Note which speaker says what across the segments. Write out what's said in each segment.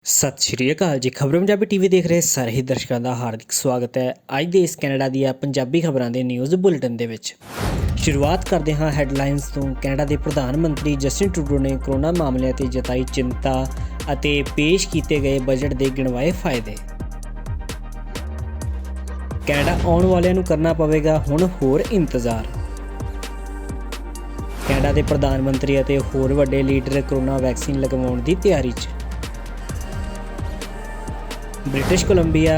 Speaker 1: ਸਤਿ ਸ਼੍ਰੀ ਅਕਾਲ ਜੀ। ਖਬਰ ਪੰਜਾਬੀ ਟੀਵੀ ਦੇਖ ਰਹੇ ਸਾਰੇ ਹੀ ਦਰਸ਼ਕਾਂ ਦਾ ਹਾਰਦਿਕ ਸਵਾਗਤ ਹੈ। ਅੱਜ ਦੇ ਇਸ ਕੈਨੇਡਾ ਦੀਆਂ ਪੰਜਾਬੀ ਖਬਰਾਂ ਦੇ ਨਿਊਜ਼ ਬੁਲੇਟਿਨ ਦੇ ਵਿੱਚ ਸ਼ੁਰੂਆਤ ਕਰਦੇ ਹਾਂ ਹੈਡਲਾਈਨਸ ਤੋਂ। ਕੈਨੇਡਾ ਦੇ ਪ੍ਰਧਾਨ ਮੰਤਰੀ ਜਸਟਿਨ ਟਰੂਡੋ ਨੇ ਕਰੋਨਾ ਮਾਮਲਿਆਂ ਤੇ ਜਤਾਈ ਚਿੰਤਾ ਅਤੇ ਪੇਸ਼ ਕੀਤੇ ਗਏ ਬਜਟ ਦੇ ਗਿਣਵਾਏ ਫਾਇਦੇ। ਕੈਨੇਡਾ ਆਉਣ ਵਾਲਿਆਂ ਨੂੰ ਕਰਨਾ ਪਵੇਗਾ ਹੁਣ ਹੋਰ ਇੰਤਜ਼ਾਰ। ਕੈਨੇਡਾ ਦੇ ਪ੍ਰਧਾਨ ਮੰਤਰੀ ਅਤੇ ਹੋਰ ਵੱਡੇ ਲੀਡਰ ਕਰੋਨਾ ਵੈਕਸੀਨ ਲਗਵਾਉਣ ਦੀ ਤਿਆਰੀ 'ਚ। ਬ੍ਰਿਟਿਸ਼ ਕੋਲੰਬੀਆ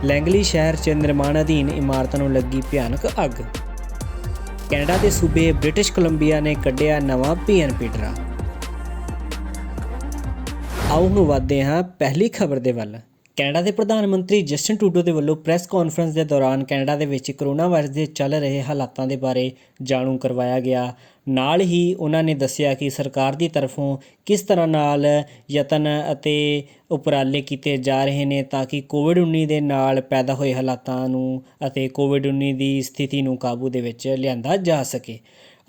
Speaker 1: ਲੈਂਗਲੀ ਸ਼ਹਿਰ 'ਚ ਨਿਰਮਾਣ ਅਧੀਨ ਇਮਾਰਤਾਂ ਨੂੰ ਲੱਗੀ ਭਿਆਨਕ ਅੱਗ। ਕੈਨੇਡਾ ਦੇ ਸੂਬੇ ਬ੍ਰਿਟਿਸ਼ ਕੋਲੰਬੀਆ ਨੇ ਕੱਢਿਆ ਨਵਾਂ PNP ਡਰਾ। ਆਓ ਹੁਣ ਵਧਦੇ ਹਾਂ ਪਹਿਲੀ ਖਬਰ ਦੇ ਵੱਲ। ਕੈਨੇਡਾ ਦੇ ਪ੍ਰਧਾਨ ਮੰਤਰੀ ਜਸਟਿਨ ਟਰੂਡੋ ਦੇ ਵੱਲੋਂ ਪ੍ਰੈਸ ਕਾਨਫਰੰਸ ਦੇ ਦੌਰਾਨ ਕੈਨੇਡਾ ਦੇ ਵਿੱਚ ਕਰੋਨਾ ਵਾਇਰਸ ਦੇ ਚੱਲ ਰਹੇ ਹਾਲਾਤਾਂ ਦੇ ਬਾਰੇ ਜਾਣੂ ਕਰਵਾਇਆ ਗਿਆ। ਨਾਲ ਹੀ ਉਹਨਾਂ ਨੇ ਦੱਸਿਆ ਕਿ ਸਰਕਾਰ ਦੀ ਤਰਫੋਂ ਕਿਸ ਤਰ੍ਹਾਂ ਨਾਲ ਯਤਨ ਅਤੇ ਉਪਰਾਲੇ ਕੀਤੇ ਜਾ ਰਹੇ ਨੇ ਤਾਂ ਕਿ ਕੋਵਿਡ-19 ਦੇ ਨਾਲ ਪੈਦਾ ਹੋਏ ਹਾਲਾਤਾਂ ਨੂੰ ਅਤੇ ਕੋਵਿਡ-19 ਦੀ ਸਥਿਤੀ ਨੂੰ ਕਾਬੂ ਦੇ ਵਿੱਚ ਲਿਆਂਦਾ ਜਾ ਸਕੇ।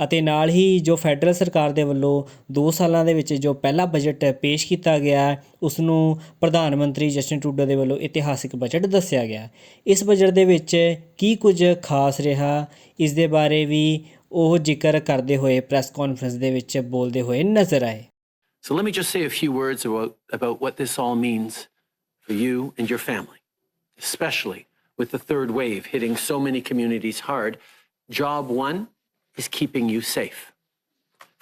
Speaker 1: ਅਤੇ ਨਾਲ ਹੀ ਜੋ ਫੈਡਰਲ ਸਰਕਾਰ ਦੇ ਵੱਲੋਂ 2 ਸਾਲਾਂ ਦੇ ਵਿੱਚ ਜੋ ਪਹਿਲਾ ਬਜਟ ਪੇਸ਼ ਕੀਤਾ ਗਿਆ ਉਸ ਨੂੰ ਪ੍ਰਧਾਨ ਮੰਤਰੀ ਜਸਟਿਨ ਟਰੂਡੋ ਦੇ ਵੱਲੋਂ ਇਤਿਹਾਸਿਕ ਬਜਟ ਦੱਸਿਆ ਗਿਆ। ਇਸ ਬਜਟ ਦੇ ਵਿੱਚ ਕੀ ਕੁਝ ਖਾਸ ਰਿਹਾ, ਇਸ ਦੇ ਬਾਰੇ ਵੀ ਉਹ ਜ਼ਿਕਰ ਕਰਦੇ ਹੋਏ ਪ੍ਰੈਸ ਕਾਨਫਰੰਸ ਦੇ ਵਿੱਚ ਬੋਲਦੇ ਹੋਏ ਨਜ਼ਰ ਆਏ।
Speaker 2: So let me just say a few words about what this all means for you and your family, especially with the third wave hitting so many communities hard. Job one is keeping you safe.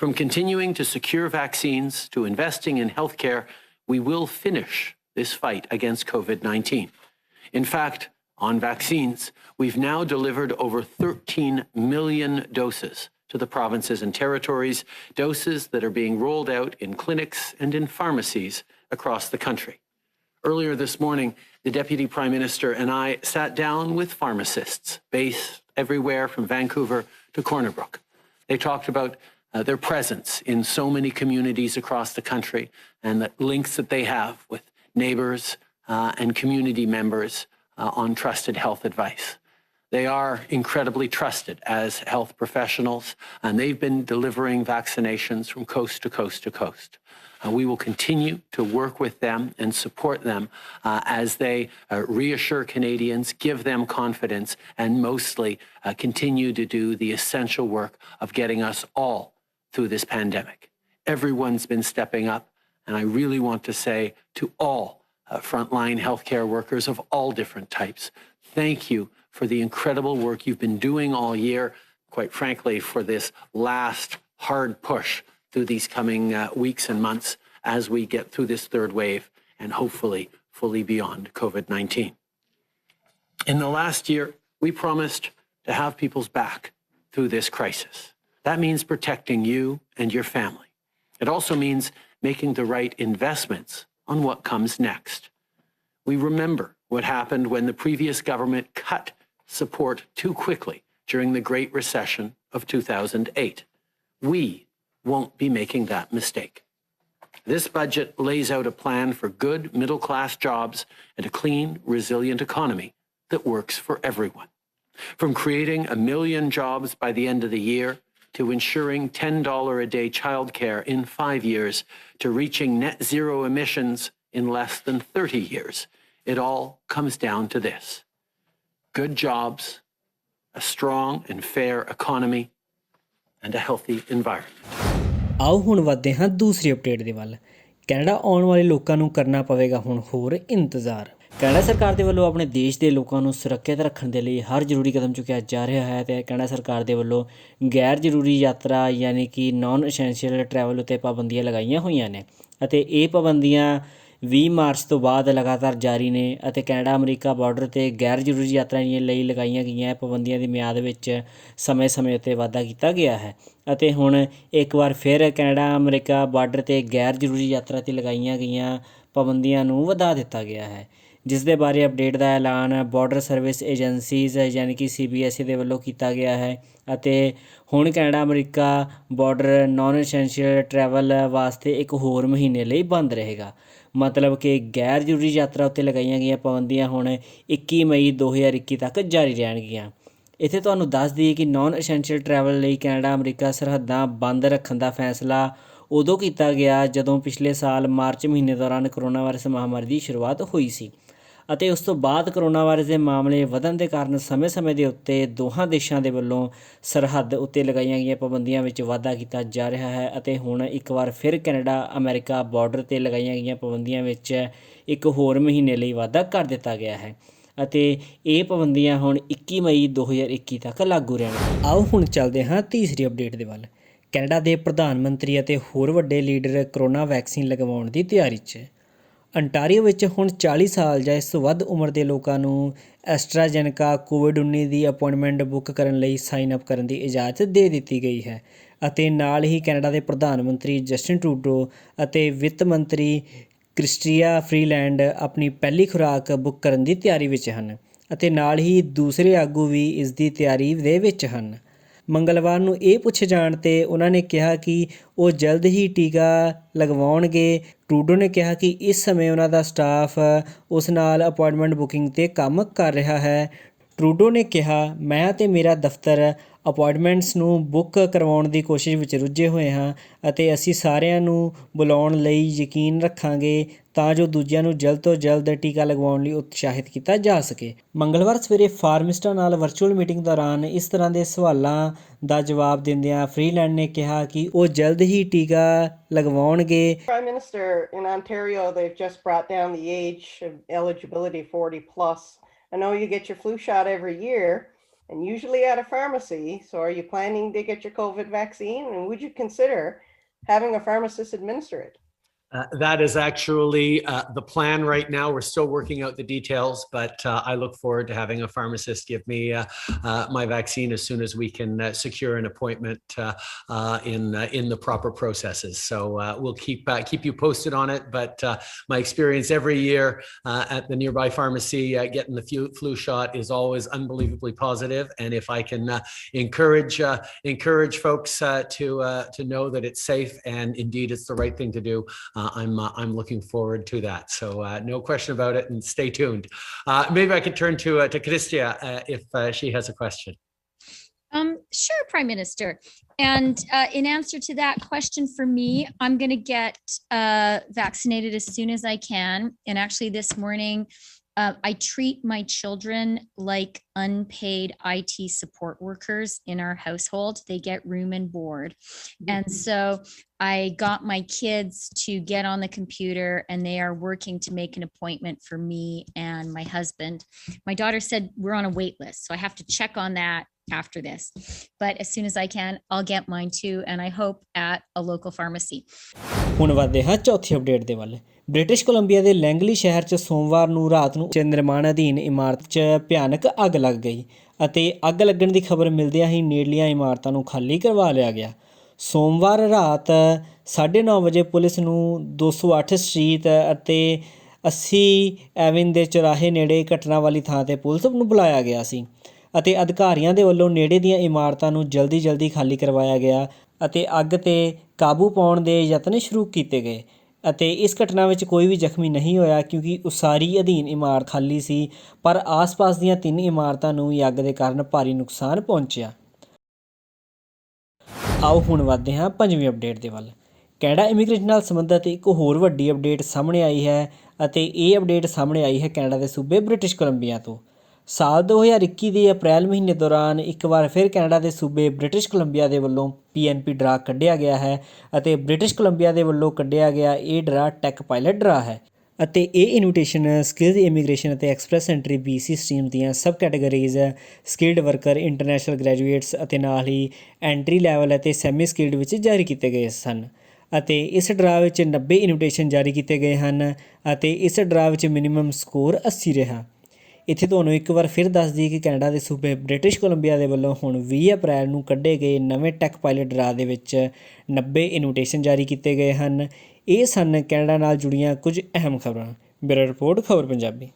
Speaker 2: From continuing to secure vaccines to investing in healthcare, we will finish this fight against COVID-19. In fact, on vaccines, we've now delivered over 13 million doses to the provinces and territories, doses that are being rolled out in clinics and in pharmacies across the country. Earlier this morning, the Deputy Prime Minister and I sat down with pharmacists based everywhere from Vancouver to Corner Brook. They talked about their presence in so many communities across the country and the links that they have with neighbours and community members on trusted health advice. They are incredibly trusted as health professionals, and they've been delivering vaccinations from coast to coast to coast. We will continue to work with them and support them as they reassure Canadians, give them confidence, and mostly continue to do the essential work of getting us all through this pandemic. Everyone's been stepping up, and I really want to say to all frontline healthcare workers of all different types, thank you for the incredible work you've been doing all year, quite frankly, for this last hard push through these coming weeks and months as we get through this third wave and hopefully fully beyond COVID-19. In the last year, we promised to have people's back through this crisis. That means protecting you and your family. It also means making the right investments on what comes next. We remember what happened when the previous government cut support too quickly during the Great Recession of 2008. We won't be making that mistake. This budget lays out a plan for good middle-class jobs and a clean, resilient economy that works for everyone. From creating 1 million jobs by the end of the year, to ensuring $10 a day childcare in 5 years, to reaching net zero emissions in less than 30 years, it all comes down to this: good jobs, a strong and fair economy, and a healthy environment.
Speaker 1: ਆਓ ਹੁਣ ਵਧਦੇ ਹਾਂ ਦੂਸਰੀ update ਦੇ ਵੱਲ। Canada ਆਉਣ ਵਾਲੇ ਲੋਕਾਂ ਨੂੰ ਕਰਨਾ ਪਵੇਗਾ ਹੁਣ ਹੋਰ ਇੰਤਜ਼ਾਰ। ਕੈਨੇਡਾ ਸਰਕਾਰ ਦੇ ਵੱਲੋਂ ਆਪਣੇ ਦੇਸ਼ ਦੇ ਲੋਕਾਂ ਨੂੰ ਸੁਰੱਖਿਅਤ ਰੱਖਣ ਦੇ ਲਈ ਹਰ ਜ਼ਰੂਰੀ ਕਦਮ ਚੁੱਕਿਆ ਜਾ ਰਿਹਾ ਹੈ ਅਤੇ ਕੈਨੇਡਾ ਸਰਕਾਰ ਦੇ ਵੱਲੋਂ ਗੈਰ ਜ਼ਰੂਰੀ ਯਾਤਰਾ ਯਾਨੀ ਕਿ ਨਾਨ ਐਸੈਂਸ਼ੀਅਲ ਟਰੈਵਲ ਉੱਤੇ ਪਾਬੰਦੀਆਂ ਲਗਾਈਆਂ ਹੋਈਆਂ ਨੇ ਅਤੇ ਇਹ ਪਾਬੰਦੀਆਂ 20 ਮਾਰਚ ਤੋਂ ਬਾਅਦ ਲਗਾਤਾਰ ਜਾਰੀ ਨੇ ਅਤੇ ਕੈਨੇਡਾ ਅਮਰੀਕਾ ਬਾਰਡਰ 'ਤੇ ਗੈਰ ਜ਼ਰੂਰੀ ਯਾਤਰਾਵਾਂ ਲਈ ਲਗਾਈਆਂ ਗਈਆਂ ਪਾਬੰਦੀਆਂ ਦੀ ਮਿਆਦ ਵਿੱਚ ਸਮੇਂ-ਸਮੇਂ ਉੱਤੇ ਵਾਧਾ ਕੀਤਾ ਗਿਆ ਹੈ ਅਤੇ ਹੁਣ ਇੱਕ ਵਾਰ ਫਿਰ ਕੈਨੇਡਾ ਅਮਰੀਕਾ ਬਾਰਡਰ 'ਤੇ ਗੈਰ ਜ਼ਰੂਰੀ ਯਾਤਰਾ 'ਤੇ ਲਗਾਈਆਂ ਗਈਆਂ ਪਾਬੰਦੀਆਂ ਨੂੰ ਵਧਾ ਦਿੱਤਾ ਗਿਆ ਹੈ, ਜਿਸ ਦੇ ਬਾਰੇ ਅਪਡੇਟ ਦਾ ਐਲਾਨ ਬਾਰਡਰ ਸਰਵਿਸ ਏਜੰਸੀਜ਼ ਯਾਨੀ ਕਿ CBSE ਦੇ ਵੱਲੋਂ ਕੀਤਾ ਗਿਆ ਹੈ ਅਤੇ ਹੁਣ Canada America border non essential travel ਵਾਸਤੇ ਇੱਕ ਹੋਰ ਮਹੀਨੇ ਲਈ ਬੰਦ ਰਹੇਗਾ। ਮਤਲਬ ਕਿ ਗੈਰ ਜ਼ਰੂਰੀ ਯਾਤਰਾ ਉੱਤੇ ਲਗਾਈਆਂ ਗਈਆਂ ਪਾਬੰਦੀਆਂ ਹੁਣ 21 ਮਈ 2021 ਤੱਕ ਜਾਰੀ ਰਹਿਣਗੀਆਂ। ਇੱਥੇ ਤੁਹਾਨੂੰ ਦੱਸ ਦਈਏ ਕਿ ਨਾਨ ਐਸੈਂਸ਼ੀਅਲ ਟਰੈਵਲ ਲਈ ਕੈਨੇਡਾ ਅਮਰੀਕਾ ਸਰਹੱਦਾਂ ਬੰਦ ਰੱਖਣ ਦਾ ਫੈਸਲਾ ਉਦੋਂ ਕੀਤਾ ਗਿਆ ਜਦੋਂ ਪਿਛਲੇ ਸਾਲ ਮਾਰਚ ਮਹੀਨੇ ਦੌਰਾਨ ਕਰੋਨਾ ਵਾਇਰਸ ਮਹਾਮਾਰੀ ਦੀ ਸ਼ੁਰੂਆਤ ਹੋਈ ਸੀ ਅਤੇ ਉਸ ਤੋਂ ਬਾਅਦ ਕਰੋਨਾ ਵਾਇਰਸ ਦੇ ਮਾਮਲੇ ਵਧਣ ਦੇ ਕਾਰਨ ਸਮੇਂ-ਸਮੇਂ ਦੇ ਉੱਤੇ ਦੋਹਾਂ ਦੇਸ਼ਾਂ ਦੇ ਵੱਲੋਂ ਸਰਹੱਦ ਉੱਤੇ ਲਗਾਈਆਂ ਗਈਆਂ ਪਾਬੰਦੀਆਂ ਵਿੱਚ ਵਾਧਾ ਕੀਤਾ ਜਾ ਰਿਹਾ ਹੈ ਅਤੇ ਹੁਣ ਇੱਕ ਵਾਰ ਫਿਰ ਕੈਨੇਡਾ ਅਮਰੀਕਾ ਬਾਰਡਰ ਤੇ ਲਗਾਈਆਂ ਗਈਆਂ ਪਾਬੰਦੀਆਂ ਵਿੱਚ ਇੱਕ ਹੋਰ ਮਹੀਨੇ ਲਈ ਵਾਧਾ ਕਰ ਦਿੱਤਾ ਗਿਆ ਹੈ ਅਤੇ ਇਹ ਪਾਬੰਦੀਆਂ ਹੁਣ 21 ਮਈ 2021 ਤੱਕ ਲਾਗੂ ਰਹਿਣਗੀਆਂ। ਆਓ ਹੁਣ ਚੱਲਦੇ ਹਾਂ ਤੀਸਰੀ ਅਪਡੇਟ ਦੇ ਵੱਲ। ਕੈਨੇਡਾ ਦੇ ਪ੍ਰਧਾਨ ਮੰਤਰੀ ਅਤੇ ਹੋਰ ਵੱਡੇ ਲੀਡਰ ਕਰੋਨਾ ਵੈਕਸੀਨ ਲਗਵਾਉਣ ਦੀ ਤਿਆਰੀ 'ਚ। ਅੰਟਾਰੀਓ ਵਿੱਚ ਹੁਣ 40 ਸਾਲ ਜਾਂ ਇਸ ਤੋਂ ਵੱਧ ਉਮਰ ਦੇ ਲੋਕਾਂ ਨੂੰ ਐਸਟਰਾਜੈਨੇਕਾ ਕੋਵਿਡ-19 ਦੀ ਅਪਾਇੰਟਮੈਂਟ ਬੁੱਕ ਕਰਨ ਲਈ ਸਾਈਨ ਅਪ ਕਰਨ ਦੀ ਇਜਾਜ਼ਤ ਦੇ ਦਿੱਤੀ ਗਈ ਹੈ ਅਤੇ ਨਾਲ ਹੀ ਕੈਨੇਡਾ ਦੇ ਪ੍ਰਧਾਨ ਮੰਤਰੀ ਜਸਟਿਨ ਟਰੂਡੋ ਅਤੇ ਵਿੱਤ ਮੰਤਰੀ ਕ੍ਰਿਸਟੀਆ ਫਰੀਲੈਂਡ ਆਪਣੀ ਪਹਿਲੀ ਖੁਰਾਕ ਬੁੱਕ ਕਰਨ ਦੀ ਤਿਆਰੀ ਵਿੱਚ ਹਨ ਅਤੇ ਨਾਲ ਹੀ ਦੂਸਰੇ ਆਗੂ ਵੀ ਇਸ ਦੀ ਤਿਆਰੀ ਦੇ ਵਿੱਚ ਹਨ। ਮੰਗਲਵਾਰ ਨੂੰ ਇਹ ਪੁੱਛੇ ਜਾਣ 'ਤੇ ਉਹਨਾਂ ਨੇ ਕਿਹਾ ਕਿ ਉਹ ਜਲਦ ਹੀ ਟੀਕਾ ਲਗਵਾਉਣਗੇ। ਟਰੂਡੋ ਨੇ ਕਿਹਾ ਕਿ ਇਸ ਸਮੇਂ ਉਹਨਾਂ ਦਾ ਸਟਾਫ ਉਸ ਨਾਲ ਅਪਾਇੰਟਮੈਂਟ ਬੁਕਿੰਗ 'ਤੇ ਕੰਮ ਕਰ ਰਿਹਾ ਹੈ। ਟਰੂਡੋ ਨੇ ਕਿਹਾ, ਮੈਂ ਅਤੇ ਮੇਰਾ ਦਫ਼ਤਰ ਅਪਾਇੰਟਮੈਂਟਸ ਨੂੰ ਬੁੱਕ ਕਰਵਾਉਣ ਦੀ ਕੋਸ਼ਿਸ਼ ਵਿੱਚ ਰੁੱਝੇ ਹੋਏ ਹਾਂ ਅਤੇ ਅਸੀਂ ਸਾਰਿਆਂ ਨੂੰ ਬੁਲਾਉਣ ਲਈ ਯਕੀਨ ਰੱਖਾਂਗੇ ਤਾਂ ਜੋ ਦੂਜਿਆਂ ਨੂੰ ਜਲਦ ਤੋਂ ਜਲਦ ਟੀਕਾ ਲਗਵਾਉਣ ਲਈ ਉਤਸ਼ਾਹਿਤ ਕੀਤਾ ਜਾ ਸਕੇ। ਮੰਗਲਵਾਰ ਸਵੇਰੇ ਫਾਰਮਿਸਟਾਂ ਨਾਲ ਵਰਚੁਅਲ ਮੀਟਿੰਗ ਦੌਰਾਨ ਇਸ ਤਰ੍ਹਾਂ ਦੇ ਸਵਾਲਾਂ ਦਾ ਜਵਾਬ ਦਿੰਦਿਆਂ ਫਰੀਲੈਂਡ ਨੇ ਕਿਹਾ ਕਿ ਉਹ ਜਲਦ ਹੀ ਟੀਕਾ ਲਗਵਾਉਣਗੇ।
Speaker 3: Prime Minister, in Ontario, they've just brought down the age of eligibility 40 plus. I know you get your flu shot every year and usually at a pharmacy. So are you planning to get your COVID vaccine? And would you consider having a pharmacist administer it?
Speaker 2: That is actually the plan right now. We're still working out the details, but I look forward to having a pharmacist give me my vaccine as soon as we can secure an appointment in the proper processes. So we'll keep you posted on it. But my experience every year at the nearby pharmacy getting the flu shot is always unbelievably positive. And if I can encourage folks to know that it's safe and indeed it's the right thing to do, I'm looking forward to that. So no question about it, and stay tuned. Maybe I could turn to Cristia if she has a question.
Speaker 4: Sure, Prime Minister. And in answer to that question for me, I'm going to get vaccinated as soon as I can. And actually this morning, I treat my children like unpaid IT support workers in our household. They get room and board. And so I got my kids to get on the computer and they are working to make an appointment for me and my husband. My daughter said we're on a wait list, so I have to check on that after this. But as soon as I can, I'll get mine too, and I hope at a local pharmacy.
Speaker 1: ਹੁਣ ਵਧਦੇ ਹਾਂ ਚੌਥੀ update ਦੇ ਵੱਲ। British Columbia ਦੇ Langley ਸ਼ਹਿਰ 'ਚ ਸੋਮਵਾਰ ਨੂੰ ਰਾਤ ਨੂੰ ਨਿਰਮਾਣ ਅਧੀਨ ਇਮਾਰਤ 'ਚ ਭਿਆਨਕ ਅੱਗ ਲੱਗ ਗਈ ਅਤੇ ਅੱਗ ਲੱਗਣ ਦੀ ਖਬਰ ਮਿਲਦਿਆਂ ਹੀ ਨੇੜਲੀਆਂ ਇਮਾਰਤਾਂ ਨੂੰ ਖਾਲੀ ਕਰਵਾ ਲਿਆ ਗਿਆ। ਸੋਮਵਾਰ ਰਾਤ 9:30 ਵਜੇ ਪੁਲਿਸ ਨੂੰ 208 ਸਟਰੀਟ ਅਤੇ 80 ਐਵਨ ਦੇ ਚੌਰਾਹੇ ਨੇੜੇ ਘਟਨਾ ਵਾਲੀ ਥਾਂ 'ਤੇ ਪੁਲਿਸ ਨੂੰ ਬੁਲਾਇਆ ਗਿਆ ਸੀ ਅਤੇ ਅਧਿਕਾਰੀਆਂ ਦੇ ਵੱਲੋਂ ਨੇੜੇ ਦੀਆਂ ਇਮਾਰਤਾਂ ਨੂੰ ਜਲਦੀ ਖਾਲੀ ਕਰਵਾਇਆ ਗਿਆ ਅਤੇ ਅੱਗ 'ਤੇ ਕਾਬੂ ਪਾਉਣ ਦੇ ਯਤਨ ਸ਼ੁਰੂ ਕੀਤੇ ਗਏ ਅਤੇ ਇਸ ਘਟਨਾ ਵਿੱਚ ਕੋਈ ਵੀ ਜ਼ਖਮੀ ਨਹੀਂ ਹੋਇਆ ਕਿਉਂਕਿ ਉਸਾਰੀ ਅਧੀਨ ਇਮਾਰਤ ਖਾਲੀ ਸੀ, ਪਰ ਆਸ-ਪਾਸ ਦੀਆਂ 3 ਇਮਾਰਤਾਂ ਨੂੰ ਵੀ ਅੱਗ ਦੇ ਕਾਰਨ ਭਾਰੀ ਨੁਕਸਾਨ ਪਹੁੰਚਿਆ। ਆਓ ਹੁਣ ਵਧਦੇ ਹਾਂ ਪੰਜਵੀਂ ਅਪਡੇਟ ਦੇ ਵੱਲ। ਕੈਨੇਡਾ ਇਮੀਗ੍ਰੇਸ਼ਨ ਨਾਲ ਸੰਬੰਧਿਤ ਇੱਕ ਹੋਰ ਵੱਡੀ ਅਪਡੇਟ ਸਾਹਮਣੇ ਆਈ ਹੈ ਅਤੇ ਇਹ ਅਪਡੇਟ ਸਾਹਮਣੇ ਆਈ ਹੈ ਕੈਨੇਡਾ ਦੇ ਸੂਬੇ ਬ੍ਰਿਟਿਸ਼ ਕੋਲੰਬੀਆ ਤੋਂ। ਸਾਲ 2021 ਦੇ ਅਪ੍ਰੈਲ ਮਹੀਨੇ ਦੌਰਾਨ ਇੱਕ ਵਾਰ ਫਿਰ ਕੈਨੇਡਾ ਦੇ ਸੂਬੇ ਬ੍ਰਿਟਿਸ਼ ਕੋਲੰਬੀਆ ਦੇ ਵੱਲੋਂ PNP ਡਰਾ ਕੱਢਿਆ ਗਿਆ ਹੈ ਅਤੇ ਬ੍ਰਿਟਿਸ਼ ਕੋਲੰਬੀਆ ਦੇ ਵੱਲੋਂ ਕੱਢਿਆ ਗਿਆ ਇਹ ਡਰਾ ਟੈਕ ਪਾਇਲਟ ਡਰਾ ਹੈ ਅਤੇ ਇਹ ਇਨਵੀਟੇਸ਼ਨ ਸਕਿਲਜ਼ ਇਮੀਗ੍ਰੇਸ਼ਨ ਅਤੇ ਐਕਸਪ੍ਰੈਸ ਐਂਟਰੀ BC ਸਟਰੀਮ ਦੀਆਂ sub categories skilled worker, international graduates ਅਤੇ ਨਾਲ ਹੀ ਐਂਟਰੀ ਲੈਵਲ ਅਤੇ ਸੈਮੀ ਸਕਿਲਡ ਵਿੱਚ ਜਾਰੀ ਕੀਤੇ ਗਏ ਸਨ ਅਤੇ ਇਸ ਡਰਾ ਵਿੱਚ 90 ਇਨਵੀਟੇਸ਼ਨ ਜਾਰੀ ਕੀਤੇ ਗਏ ਹਨ ਅਤੇ ਇਸ ਡਰਾ ਵਿੱਚ ਮਿਨੀਮਮ ਸਕੋਰ 80 ਰਿਹਾ। ਇੱਥੇ ਤੁਹਾਨੂੰ ਇੱਕ ਵਾਰ ਫਿਰ ਦੱਸ ਦਈਏ ਕਿ ਕੈਨੇਡਾ ਦੇ ਸੂਬੇ ਬ੍ਰਿਟਿਸ਼ ਕੋਲੰਬੀਆ ਦੇ ਵੱਲੋਂ ਹੁਣ 20 ਅਪ੍ਰੈਲ ਨੂੰ ਕੱਢੇ ਗਏ ਨਵੇਂ ਟੈਕ ਪਾਇਲਟ ਡਰਾ ਦੇ ਵਿੱਚ 90 ਇਨਵੀਟੇਸ਼ਨ ਜਾਰੀ ਕੀਤੇ ਗਏ ਹਨ। ਇਹ ਸਨ ਕੈਨੇਡਾ ਨਾਲ ਜੁੜੀਆਂ ਕੁਝ ਅਹਿਮ ਖਬਰਾਂ। ਬਿਊਰੋ ਰਿਪੋਰਟ, ਖਬਰ ਪੰਜਾਬੀ।